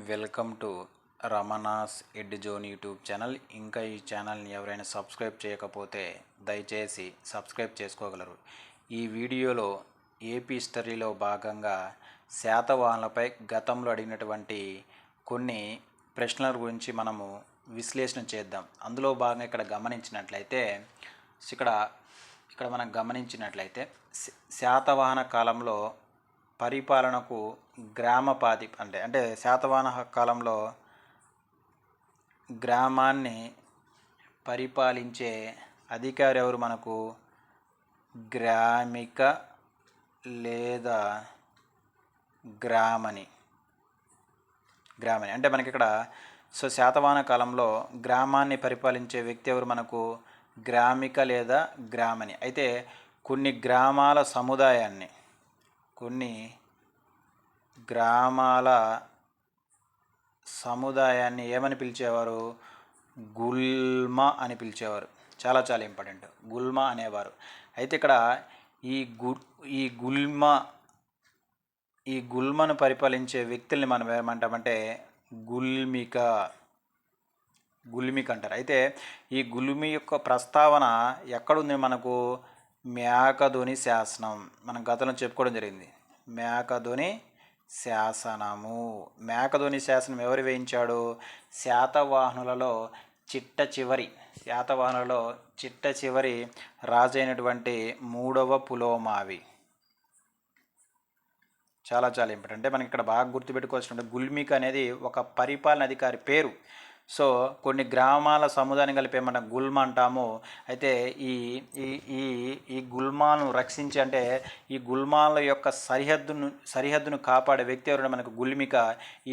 Welcome to Ramana's ed zone YouTube channel. ఇంకా ఈ ఛానల్ని ఎవరైనా సబ్స్క్రైబ్ చేయకపోతే దయచేసి సబ్స్క్రైబ్ చేసుకోగలరు. ఈ వీడియోలో ఏపీ హిస్టరీలో భాగంగా శాతవాహనులపై గతంలో అడిగినటువంటి కొన్ని ప్రశ్నల గురించి మనము విశ్లేషణ చేద్దాం. అందులో భాగంగా ఇక్కడ మనం గమనించినట్లయితే శాతవాహన కాలంలో పరిపాలనకు గ్రామపాధి అంటే శాతవాహన కాలంలో గ్రామాన్ని పరిపాలించే అధికారి ఎవరు? మనకు గ్రామిక లేదా గ్రామని అంటే మనకి ఇక్కడ శాతవాహన కాలంలో గ్రామాన్ని పరిపాలించే వ్యక్తి ఎవరు? మనకు గ్రామిక లేదా గ్రామని. అయితే కొన్ని గ్రామాల సముదాయాన్ని ఏమని పిలిచేవారు? గుల్మ అని పిలిచేవారు. చాలా చాలా ఇంపార్టెంట్, గుల్మ అనేవారు. అయితే ఇక్కడ ఈ గుల్మను పరిపాలించే వ్యక్తుల్ని మనం ఏమంటామంటే గుల్మిక అంటారు. అయితే ఈ గుల్మి యొక్క ప్రస్తావన ఎక్కడుంది? మనకు మేకధోని శాసనం. మనం గతంలో చెప్పుకోవడం జరిగింది. మేకధోని శాసనం ఎవరు వేయించాడు? శాతవాహనులలో చిట్ట చివరి రాజైనటువంటి 3వ పులోమావి. చాలా చాలా ఇంపార్టెంట్. అంటే మనకి ఇక్కడ బాగా గుర్తుపెట్టుకోవాల్సిన గుల్మిక అనేది ఒక పరిపాలన అధికారి పేరు. కొన్ని గ్రామాల సముదాయాన్ని కలిపి మనం గుల్మ అంటాము. అయితే ఈ గుల్మాను రక్షించి, అంటే ఈ గుల్మాల యొక్క సరిహద్దును కాపాడే వ్యక్తి ఎవరైనా మనకు గుల్మిక.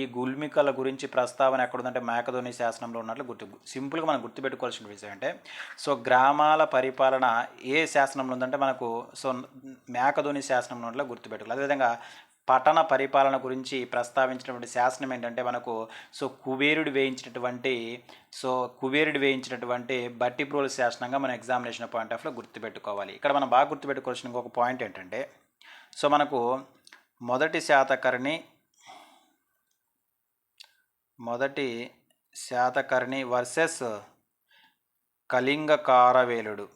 ఈ గుల్మికల గురించి ప్రస్తావన ఎక్కడుందంటే మేకధోని శాసనంలో ఉన్నట్లు సింపుల్గా మనం గుర్తుపెట్టుకోవాల్సిన విషయం అంటే గ్రామాల పరిపాలన ఏ శాసనంలో ఉందంటే మనకు మేకధోని శాసనంలో ఉన్నట్లు గుర్తుపెట్టుకోవాలి. అదేవిధంగా పట్టణ పరిపాలన గురించి ప్రస్తావించినటువంటి శాసనం ఏంటంటే మనకు కుబేరుడు వేయించినటువంటి బట్టిప్రోలు శాసనంగా మన ఎగ్జామినేషన్ పాయింట్ ఆఫ్లో గుర్తుపెట్టుకోవాలి. ఇక్కడ మనం బాగా గుర్తుపెట్టుకోవాల్సిన ఇంకొక పాయింట్ ఏంటంటే మనకు మొదటి శాతకర్ణి వర్సెస్ కళింగ కారవేలుడు.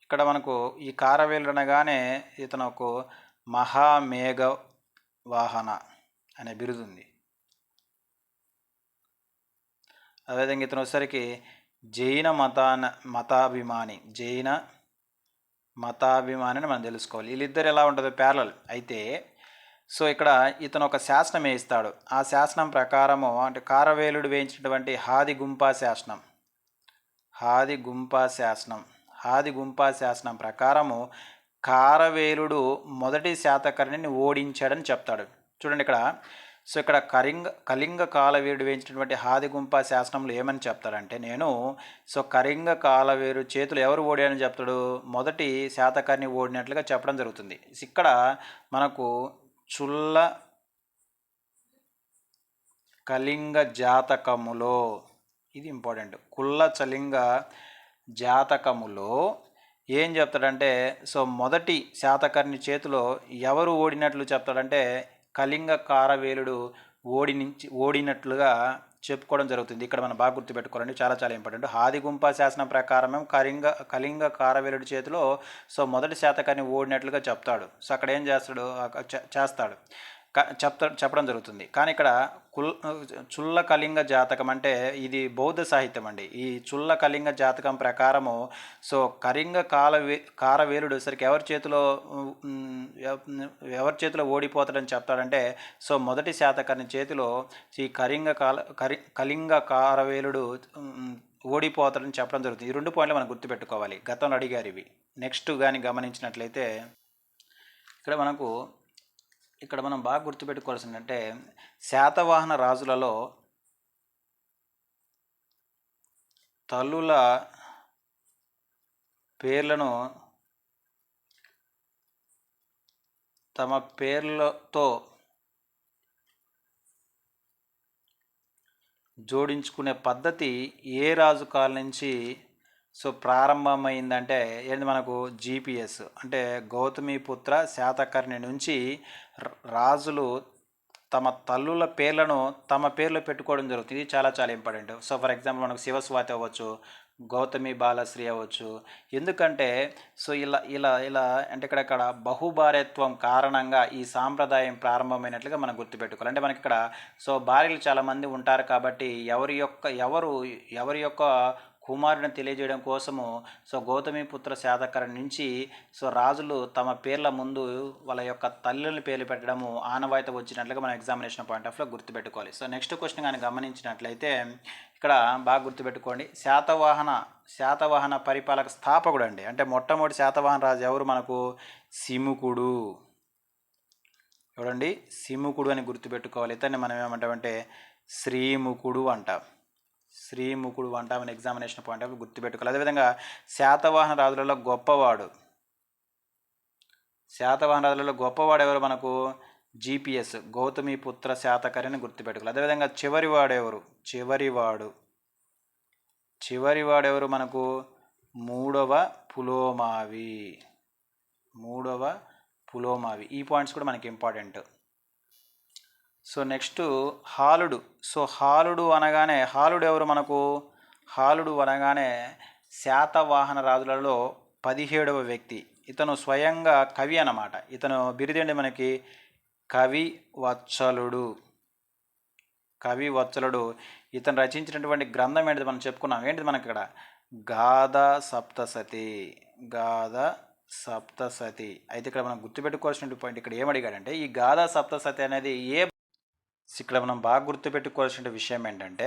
ఇక్కడ మనకు ఈ కారవేలుడు అనగానే ఇతను ఒక మహామేఘ వాహన అనే బిరుదు ఉంది. అదేవిధంగా ఇతను వచ్చేసరికి జైన మతాభిమాని అని మనం తెలుసుకోవాలి. వీళ్ళిద్దరు ఎలా ఉంటుందో ప్యారలల్. అయితే ఇక్కడ ఇతను ఒక శాసనం వేయిస్తాడు. ఆ శాసనం ప్రకారము అంటే కారవేలుడు వేయించినటువంటి హాది గుంపా శాసనం ప్రకారము కారవేలుడు మొదటి శాతకర్ణిని ఓడించాడని చెప్తాడు. చూడండి ఇక్కడ కళింగ కాలవేలుడు వేయించినటువంటి హాది గుంపా శాసనంలో ఏమని చెప్తాడంటే కళింగ కాలవేలు చేతులు ఎవరు ఓడారని చెప్తాడు? మొదటి శాతకర్ణి ఓడినట్లుగా చెప్పడం జరుగుతుంది. ఇక్కడ మనకు చుల్ల కళింగ జాతకములో, ఇది ఇంపార్టెంట్, కుల్ల చలింగ జాతకములో ఏం చెప్తాడంటే మొదటి శాతకర్ణి చేతిలో ఎవరు ఓడినట్లు చెప్తాడంటే కళింగ కారవేలుడు ఓడినట్లుగా చెప్పుకోవడం జరుగుతుంది. ఇక్కడ మనం బాగా గుర్తుపెట్టుకోవాలండి, చాలా చాలా ఇంపార్టెంట్. హాదిగుంప శాసనం ప్రకారం కళింగ కారవేలుడు చేతిలో మొదటి శాతకర్ణి ఓడినట్లుగా చెప్తాడు. అక్కడ ఏం చేస్తాడు చెప్పడం జరుగుతుంది. కానీ ఇక్కడ చుల్ల కళింగ జాతకం అంటే ఇది బౌద్ధ సాహిత్యం అండి. ఈ చుల్ల కళింగ జాతకం ప్రకారము కళింగ కారవేలుడు సరికి ఎవరి చేతిలో ఓడిపోతాడని చెప్తాడంటే మొదటి శాతకర్ణి చేతిలో ఈ కళింగ కారవేలుడు ఓడిపోతాడని చెప్పడం జరుగుతుంది. ఈ 2 పాయింట్లు మనం గుర్తుపెట్టుకోవాలి, గతంలో అడిగారు ఇవి. నెక్స్ట్ కానీ గమనించినట్లయితే ఇక్కడ మనం బాగా గుర్తుపెట్టుకోవాల్సిందంటే శాతవాహన రాజులలో తల్లుల పేర్లను తమ పేర్లతో జోడించుకునే పద్ధతి ఏ రాజు కాలం నుంచి సో ప్రారంభమైందంటే ఏంటి మనకు జీపీఎస్ అంటే గౌతమిపుత్ర శాతకర్ణి నుంచి రాజులు తమ తల్లుల పేర్లను తమ పేర్లు పెట్టుకోవడం జరుగుతుంది. ఇది చాలా చాలా ఇంపార్టెంట్. సో ఫర్ ఎగ్జాంపుల్ మనకు శివస్వాతి అవ్వచ్చు, గౌతమి బాలశ్రీ అవ్వచ్చు. ఎందుకంటే సో ఇలా ఇలా ఇలా అంటే ఇక్కడ బహుభార్యత్వం కారణంగా ఈ సాంప్రదాయం ప్రారంభమైనట్లుగా మనం గుర్తుపెట్టుకోవాలి. అంటే మనకి ఇక్కడ సో భార్యలు చాలామంది ఉంటారు కాబట్టి ఎవరి యొక్క కుమారుని తెలియజేయడం కోసము సో గౌతమిపుత్ర శాతకర్ణి నుంచి సో రాజులు తమ పేర్ల ముందు వాళ్ళ యొక్క తల్లుల పేర్లు పెట్టడము ఆనవాయితీ వచ్చినట్లుగా మనం ఎగ్జామినేషన్ పాయింట్ ఆఫ్లో గుర్తుపెట్టుకోవాలి. సో నెక్స్ట్ క్వశ్చన్ కానీ గమనించినట్లయితే ఇక్కడ బాగా గుర్తుపెట్టుకోండి. శాతవాహన పరిపాలక స్థాపకుడు అండి. అంటే మొట్టమొదటి శాతవాహన రాజు ఎవరు మనకు? సిముకుడు. చూడండి, సిముకుడు అని గుర్తుపెట్టుకోవాలి. ఇతన్ని మనం ఏమంటామంటే శ్రీముకుడు అంటాం. శ్రీముకుడు అంటామని ఎగ్జామినేషన్ పాయింట్ ఆఫ్ గుర్తుపెట్టుకోవాలి. అదేవిధంగా శాతవాహన రాజులలో గొప్పవాడు ఎవరు మనకు? జీపీఎస్ గౌతమిపుత్ర శాతకర్ణిని గుర్తుపెట్టుకోవాలి. అదేవిధంగా చివరివాడు ఎవరు మనకు? మూడవ పులోమావి. ఈ పాయింట్స్ కూడా మనకి ఇంపార్టెంట్. సో నెక్స్ట్ హాలుడు. సో హాలుడు ఎవరు మనకు? హాలుడు అనగానే శాతవాహన రాజులలో 17వ వ్యక్తి. ఇతను స్వయంగా కవి అన్నమాట. ఇతను బిరుదేంటి మనకి? కవి వత్సలుడు. ఇతను రచించినటువంటి గ్రంథం ఏంటిది మనం చెప్పుకున్నాం. ఏంటిది మనకి ఇక్కడ? గాథా సప్తసతి. అయితే ఇక్కడ మనం గుర్తుపెట్టుకోవాల్సిన పాయింట్ ఇక్కడ ఏమడిగాడంటే ఈ గాథా సప్తసతి అనేది ఇక్కడ మనం బాగా గుర్తుపెట్టుకోవాల్సిన విషయం ఏంటంటే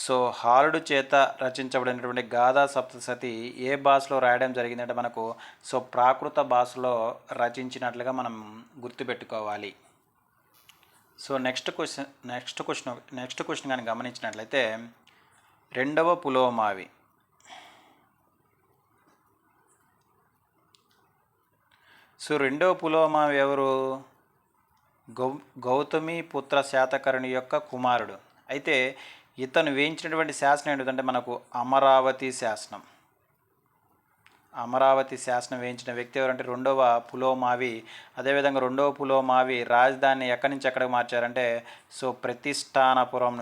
సో హాలుడు చేత రచించబడినటువంటి గాథా సప్తసతి ఏ భాషలో రాయడం జరిగిందంటే మనకు సో ప్రాకృత భాషలో రచించినట్లుగా మనం గుర్తుపెట్టుకోవాలి. సో నెక్స్ట్ క్వశ్చన్ కానీ గమనించినట్లయితే రెండవ పులోమావి. సో రెండవ పులోమావి ఎవరు? గౌతమిపుత్ర శాతకర్ణి యొక్క కుమారుడు. అయితే ఇతను వేయించినటువంటి శాసనం ఏంటంటే మనకు అమరావతి శాసనం వేయించిన వ్యక్తి ఎవరంటే రెండవ పులోమావి. అదేవిధంగా రెండవ పులోమావి రాజధానిని ఎక్కడి నుంచి ఎక్కడికి మార్చారంటే సో ప్రతిష్టానపురం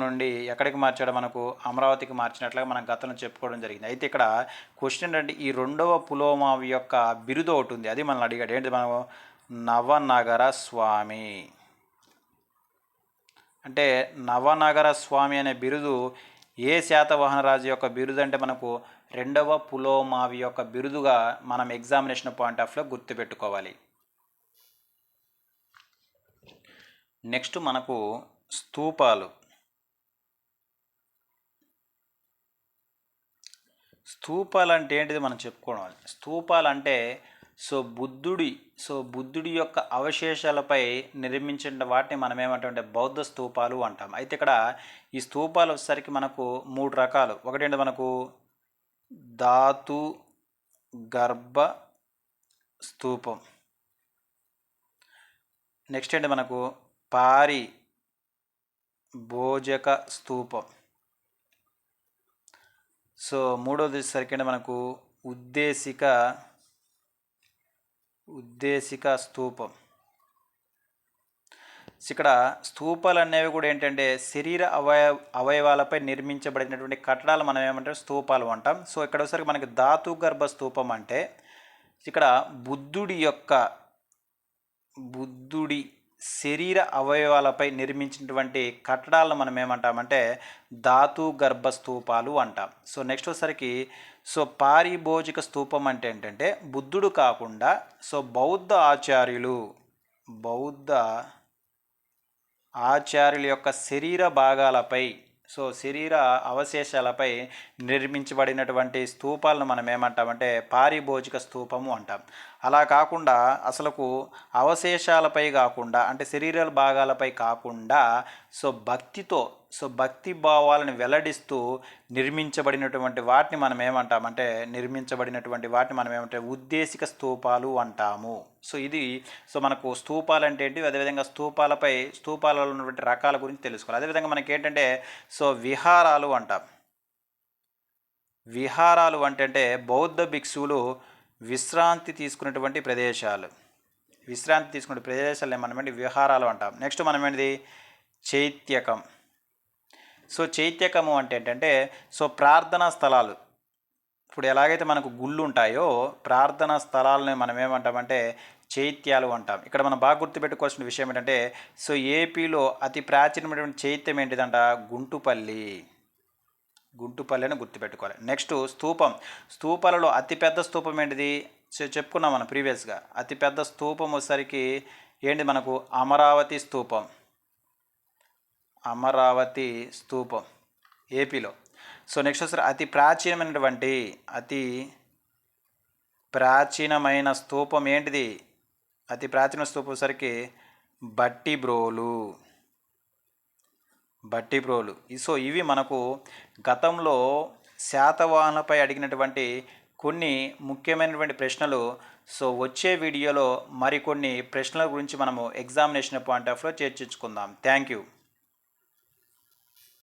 నుండి ఎక్కడికి మార్చాడు? మనకు అమరావతికి మార్చినట్లుగా మనం గతంలో చెప్పుకోవడం జరిగింది. అయితే ఇక్కడ క్వశ్చన్ ఏంటంటే ఈ రెండవ పులోమావి యొక్క బిరుదు ఒకటి ఉంది, అది మనల్ని అడిగాడు. ఏంటి? మనం నవనగర స్వామి. అంటే నవనగర స్వామి అనే బిరుదు ఏ శాతవాహన రాజు యొక్క బిరుదు అంటే మనకు రెండవ పులోమావి యొక్క బిరుదుగా మనం ఎగ్జామినేషన్ పాయింట్ ఆఫ్లో గుర్తుపెట్టుకోవాలి. నెక్స్ట్ మనకు స్తూపాలు అంటే ఏంటిది మనం చెప్పుకోవాలి. స్తూపాలు అంటే బుద్ధుడి యొక్క అవశేషాలపై నిర్మించిన వాటిని మనం ఏమంటామంటే బౌద్ధ స్తూపాలు అంటాం. అయితే ఇక్కడ ఈ స్తూపాలు వచ్చేసరికి మనకు 3 రకాలు. ఒకటేంటి మనకు ధాతు గర్భ స్తూపం. నెక్స్ట్ ఏంటి మనకు పారి భోజక స్తూపం. సో మూడవది వచ్చేసరికి మనకు ఉద్దేశిక స్తూపం. ఇక్కడ స్తూపాలు అనేవి కూడా ఏంటంటే శరీర అవయవాలపై నిర్మించబడినటువంటి కట్టడాలు మనం ఏమంటాం? స్తూపాలు అంటాం. సో ఇక్కడ వచ్చేసరికి మనకి ధాతు గర్భ స్తూపం అంటే ఇక్కడ బుద్ధుడి శరీర అవయవాలపై నిర్మించినటువంటి కట్టడాలను మనం ఏమంటామంటే ధాతు గర్భ స్తూపాలు అంటాం. సో నెక్స్ట్ వచ్చేసరికి సో పారిభోజిక స్తూపం అంటే ఏంటంటే బుద్ధుడు కాకుండా సో బౌద్ధ ఆచార్యుల యొక్క శరీర భాగాలపై శరీర అవశేషాలపై నిర్మించబడినటువంటి స్తూపాలను మనం ఏమంటామంటే పారిభోజిక స్తూపము అంటాం. అలా కాకుండా అసలుకు అవశేషాలపై కాకుండా అంటే శరీర భాగాలపై కాకుండా భక్తి భావాలను వెల్లడిస్తూ నిర్మించబడినటువంటి వాటిని మనం ఏమంటే ఉద్దేశిక స్తూపాలు అంటాము. మనకు స్తూపాలు అంటే ఏంటి, అదేవిధంగా స్తూపాలలో ఉన్నటువంటి రకాల గురించి తెలుసుకోవాలి. అదేవిధంగా మనకి ఏంటంటే విహారాలు అంటాం. విహారాలు అంటే బౌద్ధ భిక్షువులు విశ్రాంతి తీసుకునేటువంటి ప్రదేశాలు ఏమన్నామంటే విహారాలు అంటాం. నెక్స్ట్ మనం ఏంటిది చైత్యకం. చైత్యకము అంటే ఏంటంటే ప్రార్థనా స్థలాలు. ఇప్పుడు ఎలాగైతే మనకు గుళ్ళు ఉంటాయో ప్రార్థనా స్థలాలని మనం ఏమంటామంటే చైత్యాలు అంటాం. ఇక్కడ మనం బాగా గుర్తుపెట్టుకోవాల్సిన విషయం ఏంటంటే ఏపీలో అతి ప్రాచీనమైనటువంటి చైత్యం ఏంటిదంట గుంటుపల్లి అని గుర్తుపెట్టుకోవాలి. నెక్స్ట్ స్తూపాలలో అతిపెద్ద స్తూపం ఏంటిది చెప్పుకున్నాం మనం ప్రీవియస్గా. అతిపెద్ద స్తూపం వచ్చేసరికి ఏంటి మనకు అమరావతి స్తూపం ఏపీలో. నెక్స్ట్ వచ్చేసరికి అతి ప్రాచీనమైన స్తూపం ఏంటిది, అతి ప్రాచీన స్తూపం వచ్చేసరికి బట్టిప్రోలు. ఇవి మనకు గతంలో శాతవాహనులపై అడిగినటువంటి కొన్ని ముఖ్యమైనటువంటి ప్రశ్నలు. వచ్చే వీడియోలో మరికొన్ని ప్రశ్నల గురించి మనము ఎగ్జామినేషన్ పాయింట్ ఆఫ్లో చర్చించుకుందాం. Thank you.